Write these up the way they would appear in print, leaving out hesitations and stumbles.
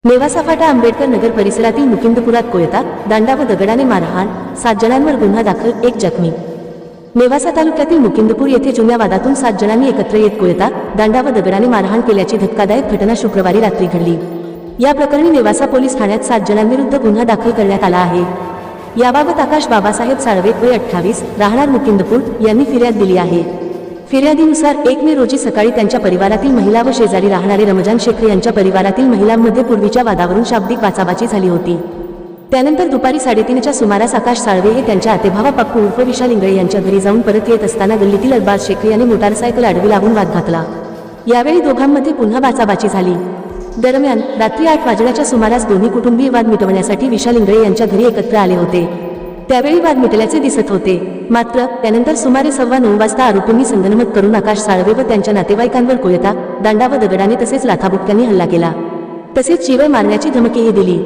नेवासा फाटा आंबेडकर नगर परिसरातील मुकिंदपुरात कोयता, दांडा व दगडाने मारहाण, 7 जणांवर गुन्हा दाखल, 1 जखमी। नेवासा तालुक्यातील मुकिंदपूर येथे जुन्या वादातून 7 जणांनी एकत्र येत कोयता, दांडा व दगडाने मारहाण केल्याची धक्कादायक घटना शुक्रवारी रात्री घडली। या प्रकरणी नेवासा पोलीस ठाण्यात 7 जणांविरुद्ध गुन्हा दाखल करण्यात आला आहे। याबाबत आकाश बाबासाहेब साळवे, वय 28, राहणार मुकिंदपूर यांनी फिर्याद दिली आहे। फिर्यादीनुसार 1 मे रोजी सकाळी त्यांच्या परिवारातील महिला व शेजारी राहणारे रमजान शेख यांच्या परिवारातील महिलांमध्ये पूर्वीच्या वादावरून शाब्दिक बाचाबाची झाली होती। त्यानंतर दुपारी 3:30च्या सुमारास आकाश साळवे हे त्यांच्या आतेभावा पप्पू उर्फ विशाल इंगळे यांच्या घरी जाऊन परत येत असताना गल्लीतील अरबाज शेख याने मोटारसायकल आडवी लावून वाद घातला। यावेळी दोघांमध्ये पुन्हा बाचाबाची झाली। दरम्यान रात्री 8 वाजण्याच्या सुमारास दोन्ही कुटुंबीय वाद मिटवण्यासाठी विशाल इंगळे यांच्या घरी एकत्र आले होते। त्यावेळी वाद मिटल्याचे दिसत होते। मात्र त्यानंतर सुमारे 9:15 वाजता आरोपींनी संगनमत करून आकाश साळवे व त्यांच्या नातेवाईकांवर कोयता, दांडा व दगडाने तसेच लाथाबुक्क्यांनी हल्ला केला। तसेच जीवे मारण्याची धमकीही दिली।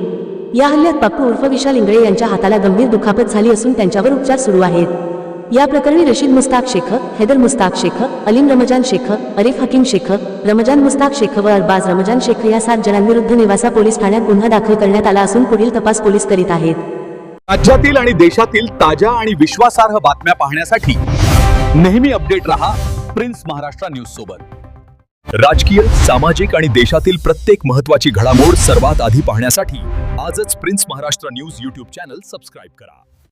या हल्ल्यात पप्पू उर्फ विशाल इंगळे यांच्या हाताला गंभीर दुखापत झाली असून त्यांच्यावर उपचार सुरू आहेत। या प्रकरणी रशीद मुस्ताक शेख, हैदर मुस्ताक शेख, अलीम रमजान शेख, अरिफ हकीम शेख, रमजान मुस्ताक शेख व अरबाज रमजान शेख या 7 जणांविरुद्ध नेवासा पोलीस ठाण्यात गुन्हा दाखल करण्यात आला असून पुढील तपास पोलीस करीत आहेत। राज्यातील आणि देशातील ताज्या आणि विश्वासार्ह बातम्या पाहण्यासाठी नेहमी अपडेट रहा प्रिन्स महाराष्ट्र न्यूज सोबत। राजकीय, सामाजिक आणि देशातील प्रत्येक महत्त्वाची घडामोड सर्वात आधी पाहण्यासाठी आजच prince Maharashtra news YouTube channel subscribe करा।